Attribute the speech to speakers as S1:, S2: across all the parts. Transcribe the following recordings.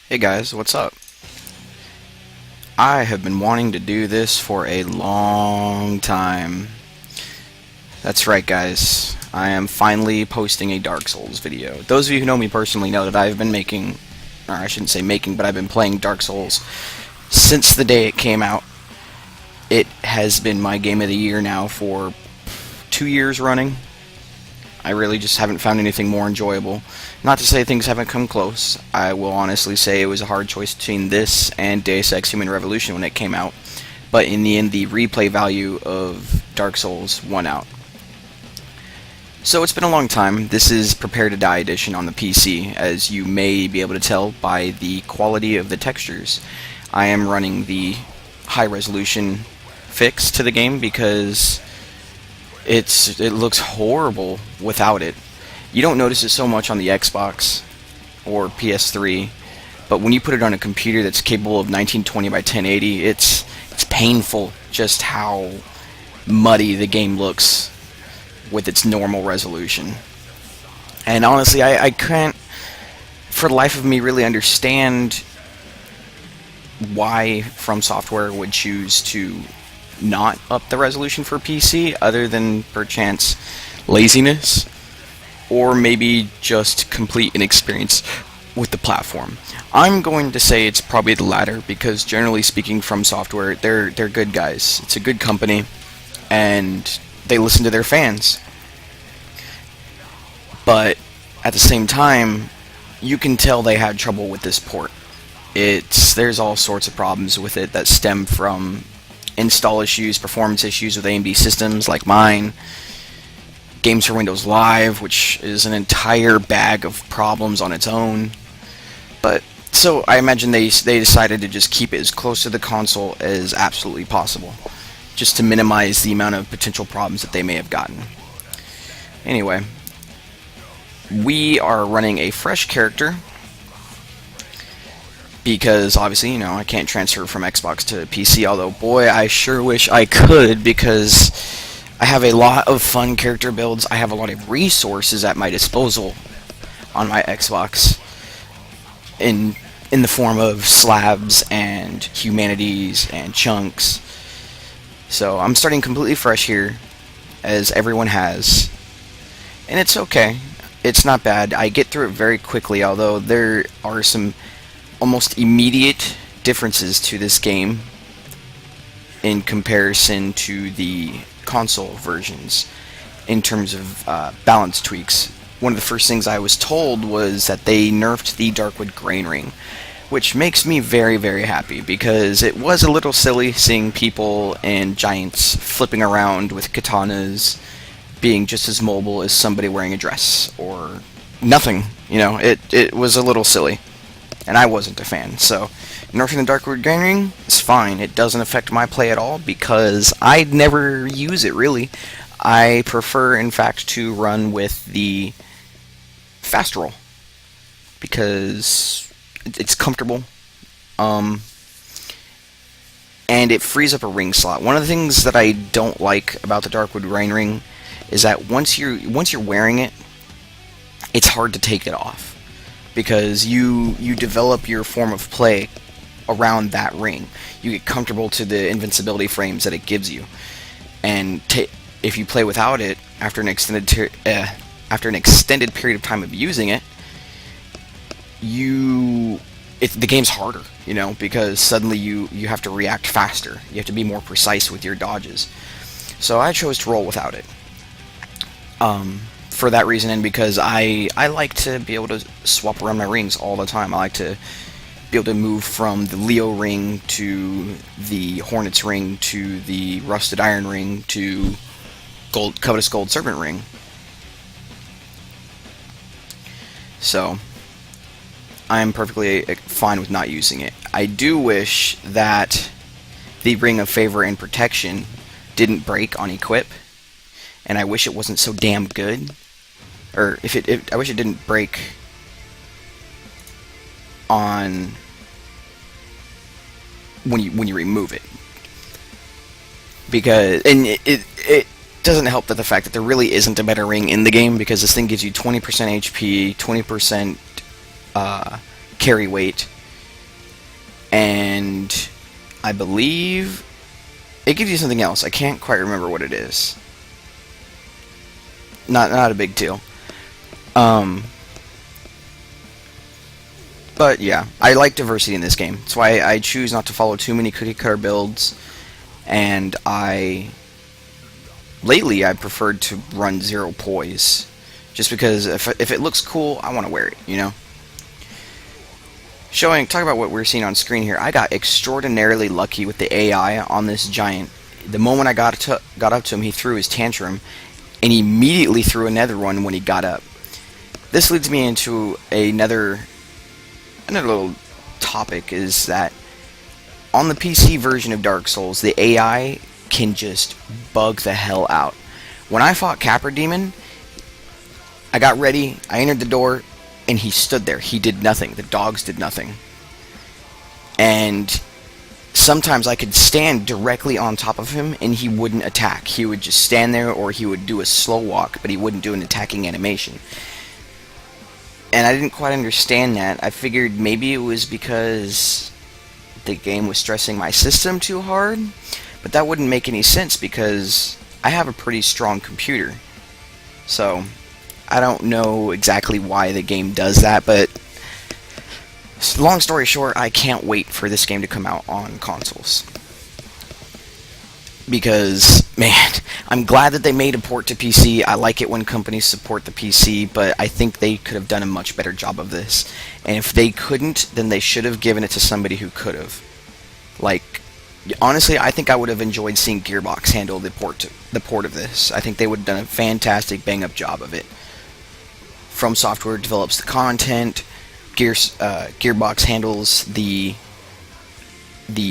S1: Hey guys, what's up? I have been wanting to do this for a long time. That's right, guys. I am finally posting a Dark Souls video. Those of you who know me personally know that I've been making, or I shouldn't say making, but I've been playing Dark Souls since the day it came out. It has been my game of the year now for 2 years running. I really just haven't found anything more enjoyable. Not to say things haven't come close. I will honestly say it was a hard choice between this and Deus Ex Human Revolution when it came out. But in the end, the replay value of Dark Souls won out. So it's been a long time. This is Prepare to Die edition on the PC, as you may be able to tell by the quality of the textures. I am running the high resolution fix to the game because it looks horrible without it. You don't notice it so much on the Xbox or PS3, but when you put it on a computer that's capable of 1920 by 1080, it's painful just how muddy the game looks with its normal resolution. And honestly, I can't, for the life of me, really understand why From Software would choose to not up the resolution for PC, other than perchance laziness, or maybe just complete inexperience with the platform. I'm going to say it's probably the latter, because generally speaking, From Software, they're good guys. It's a good company, and they listen to their fans. But at the same time, you can tell they had trouble with this port. There's all sorts of problems with it that stem from install issues, performance issues with AMD systems like mine, Games for Windows Live, which is an entire bag of problems on its own. But so I imagine they decided to just keep it as close to the console as absolutely possible, just to minimize the amount of potential problems that they may have gotten. Anyway, we are running a fresh character, because obviously, I can't transfer from Xbox to PC, although boy, I sure wish I could, because I have a lot of fun character builds. I have a lot of resources at my disposal on my Xbox in the form of slabs and humanities and chunks. So I'm starting completely fresh here, as everyone has, and it's okay. It's not bad. I get through it very quickly, although there are some almost immediate differences to this game in comparison to the console versions in terms of balance tweaks. One of the first things I was told was that they nerfed the Darkwood Grain Ring, which makes me very, very happy, because it was a little silly seeing people and giants flipping around with katanas being just as mobile as somebody wearing a dress or nothing. It was a little silly, and I wasn't a fan. So nerfing the Darkwood Grain Ring is fine. It doesn't affect my play at all, because I never use it, really. I prefer, in fact, to run with the fast roll, because it's comfortable, and it frees up a ring slot. One of the things that I don't like about the Darkwood Grain Ring is that once you're wearing it, it's hard to take it off, because you develop your form of play around that ring. You get comfortable to the invincibility frames that it gives you, and if you play without it after an extended period of time of using it, the game's harder, because suddenly you have to react faster. You have to be more precise with your dodges. So I chose to roll without it. For that reason, and because I like to be able to swap around my rings all the time. I like to be able to move from the Leo ring to the Hornet's ring to the Rusted Iron ring to Covetous Gold Serpent ring. So I'm perfectly fine with not using it. I do wish that the Ring of Favor and Protection didn't break on equip, and I wish it wasn't so damn good. Or I wish it didn't break on when you remove it, because it doesn't help that the fact that there really isn't a better ring in the game, because this thing gives you 20% HP, 20% carry weight, and I believe it gives you something else. I can't quite remember what it is. Not a big deal. But yeah, I like diversity in this game. That's why I choose not to follow too many cookie cutter builds, and lately I preferred to run zero poise, just because if it looks cool, I want to wear it, you know. Talk about what we're seeing on screen here. I got extraordinarily lucky with the AI on this giant. The moment I got up to him, he threw his tantrum, and he immediately threw another one when he got up. This leads me into another little topic, is that on the PC version of Dark Souls, the AI can just bug the hell out. When I fought Capra Demon, I got ready, I entered the door, and he stood there. He did nothing. The dogs did nothing. And sometimes I could stand directly on top of him, and he wouldn't attack. He would just stand there, or he would do a slow walk, but he wouldn't do an attacking animation. And I didn't quite understand that. I figured maybe it was because the game was stressing my system too hard, but that wouldn't make any sense because I have a pretty strong computer. So I don't know exactly why the game does that, but long story short, I can't wait for this game to come out on consoles. Because, man, I'm glad that they made a port to PC. I like it when companies support the PC, but I think they could have done a much better job of this. And if they couldn't, then they should have given it to somebody who could have. Like, honestly, I think I would have enjoyed seeing Gearbox handle the port of this. I think they would have done a fantastic bang-up job of it. From Software develops the content. Gearbox handles the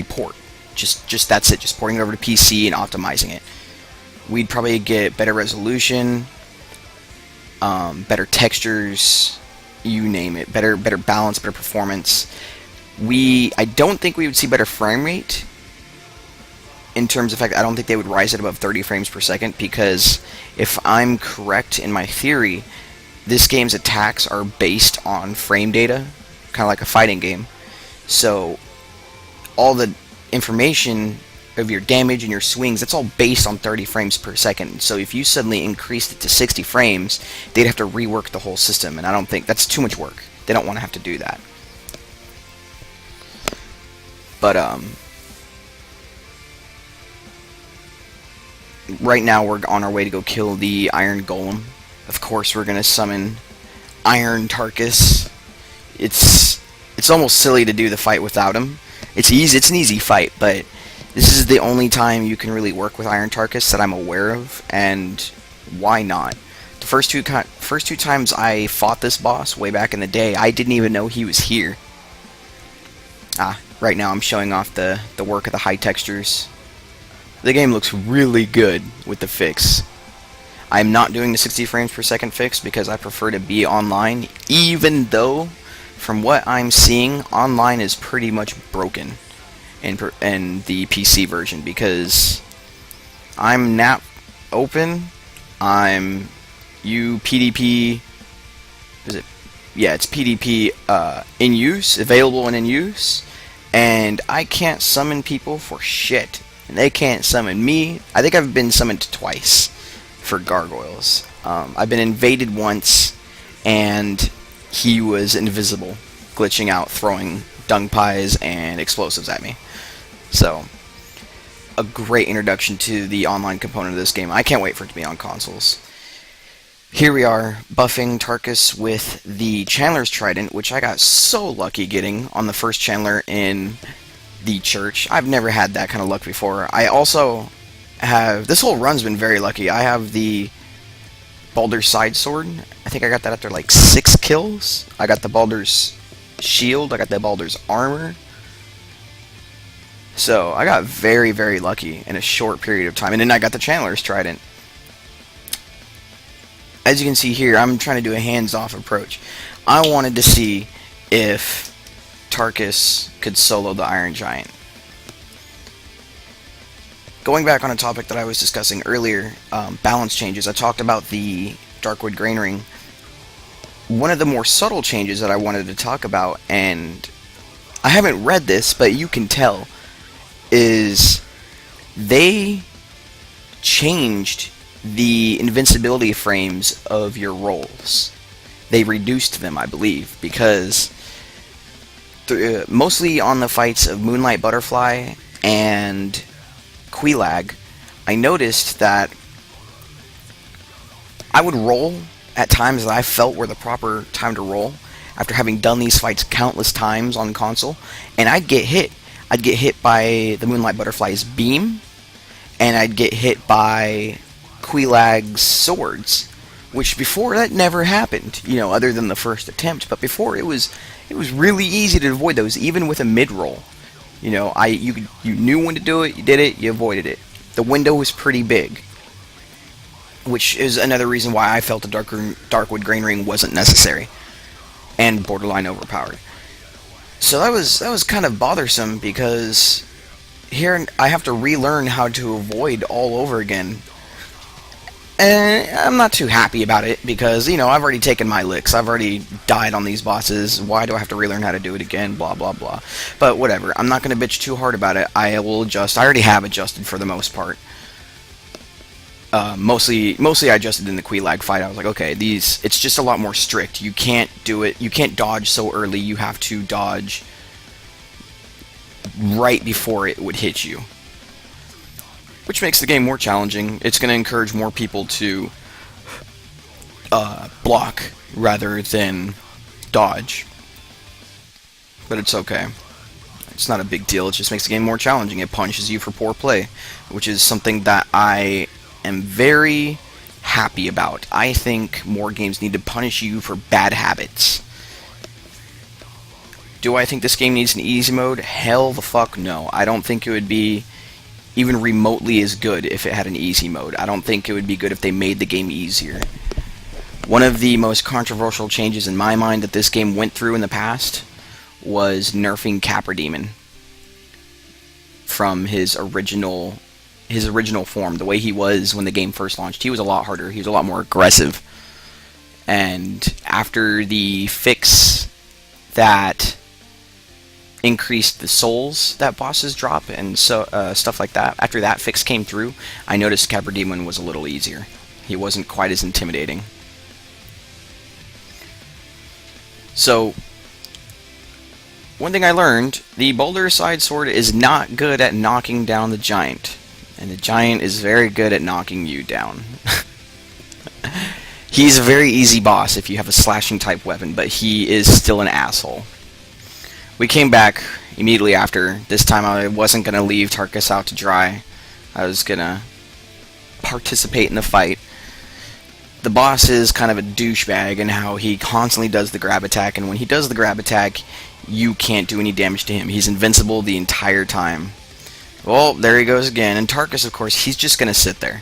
S1: port. Just that's it. Just porting it over to PC and optimizing it. We'd probably get better resolution, better textures, you name it. Better balance, better performance. I don't think we would see better frame rate. In terms of fact, I don't think they would rise it above 30 frames per second, because if I'm correct in my theory, this game's attacks are based on frame data, kind of like a fighting game. So all the information of your damage and your swings, that's all based on 30 frames per second. So if you suddenly increased it to 60 frames, they'd have to rework the whole system, and I don't think that's too much work. They don't want to have to do that. But right now we're on our way to go kill the Iron Golem. Of course, we're gonna summon Iron Tarkus. It's almost silly to do the fight without him. It's an easy fight, but this is the only time you can really work with Iron Tarkus that I'm aware of, and why not? The first two times I fought this boss way back in the day, I didn't even know he was here. Right now I'm showing off the work of the high textures. The game looks really good with the fix. I'm not doing the 60 frames per second fix because I prefer to be online, even though from what I'm seeing, online is pretty much broken in the PC version, because I'm NAP open, I'm PDP, it's PDP in use, available and in use, and I can't summon people for shit, and they can't summon me. I think I've been summoned twice for gargoyles. I've been invaded once, and he was invisible, glitching out, throwing dung pies and explosives at me. So, a great introduction to the online component of this game. I can't wait for it to be on consoles. Here we are, buffing Tarkus with the Chandler's Trident, which I got so lucky getting on the first Chandler in the church. I've never had that kind of luck before. I also have, this whole run's been very lucky. I have the Baldur's Side Sword. I think I got that after like 6 kills. I got the Baldur's Shield. I got the Baldur's Armor. So I got very, very lucky in a short period of time. And then I got the Chandler's Trident. As you can see here, I'm trying to do a hands-off approach. I wanted to see if Tarkus could solo the Iron Giant. Going back on a topic that I was discussing earlier, balance changes. I talked about the Darkwood Grain Ring. One of the more subtle changes that I wanted to talk about, and I haven't read this, but you can tell, is they changed the invincibility frames of your rolls. They reduced them, I believe, because mostly on the fights of Moonlight Butterfly and Quelaag, I noticed that I would roll at times that I felt were the proper time to roll after having done these fights countless times on console, and I'd get hit. I'd get hit by the Moonlight Butterfly's beam, and I'd get hit by Quelaag's swords, which before that never happened, you know, other than the first attempt. But before it was really easy to avoid those, even with a mid roll. You know, you knew when to do it, you did it, you avoided it. The window was pretty big, which is another reason why I felt the Darkwood Grain Ring wasn't necessary and borderline overpowered. So that was kind of bothersome, because here I have to relearn how to avoid all over again. And I'm not too happy about it, because, you know, I've already taken my licks. I've already died on these bosses. Why do I have to relearn how to do it again? Blah, blah, blah. But whatever. I'm not going to bitch too hard about it. I will adjust. I already have adjusted for the most part. Mostly I adjusted in the Quelaag fight. I was like, okay, it's just a lot more strict. You can't do it. You can't dodge so early. You have to dodge right before it would hit you, which makes the game more challenging. It's going to encourage more people to block rather than dodge. But it's okay. It's not a big deal. It just makes the game more challenging. It punishes you for poor play, which is something that I am very happy about. I think more games need to punish you for bad habits. Do I think this game needs an easy mode? Hell the fuck no. I don't think it would be even remotely as good if it had an easy mode. I don't think it would be good if they made the game easier. One of the most controversial changes in my mind that this game went through in the past was nerfing Capra Demon from his original form. The way he was when the game first launched, he was a lot harder. He was a lot more aggressive. And after the fix that increased the souls that bosses drop and stuff like that, after that fix came through, I noticed Capra Demon was a little easier. He wasn't quite as intimidating. So, one thing I learned, the Boulder Side Sword is not good at knocking down the giant. And the giant is very good at knocking you down. He's a very easy boss if you have a slashing type weapon, but he is still an asshole. We came back immediately after. This time I wasn't going to leave Tarkus out to dry. I was going to participate in the fight. The boss is kind of a douchebag in how he constantly does the grab attack, and when he does the grab attack, you can't do any damage to him. He's invincible the entire time. Well, there he goes again. And Tarkus, of course, he's just going to sit there.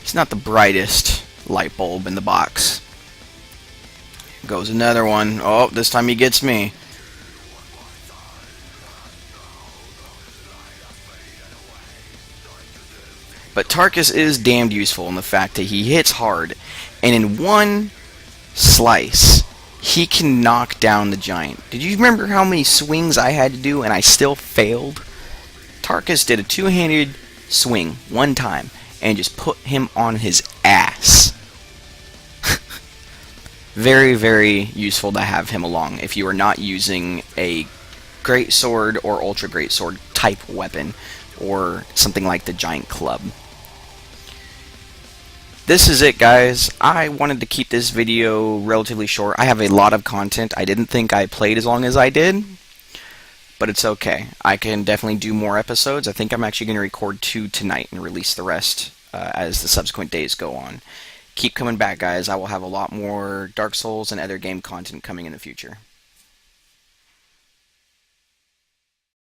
S1: He's not the brightest light bulb in the box. Goes another one. Oh, this time he gets me. But Tarkus is damned useful in the fact that he hits hard, and in one slice, he can knock down the giant. Did you remember how many swings I had to do and I still failed? Tarkus did a two-handed swing one time and just put him on his ass. Very, very useful to have him along if you are not using a great sword or ultra great sword type weapon or something like the giant club. This is it, guys. I wanted to keep this video relatively short. I have a lot of content. I didn't think I played as long as I did, but it's okay. I can definitely do more episodes. I think I'm actually going to record 2 tonight and release the rest as the subsequent days go on. Keep coming back, guys. I will have a lot more Dark Souls and other game content coming in the future.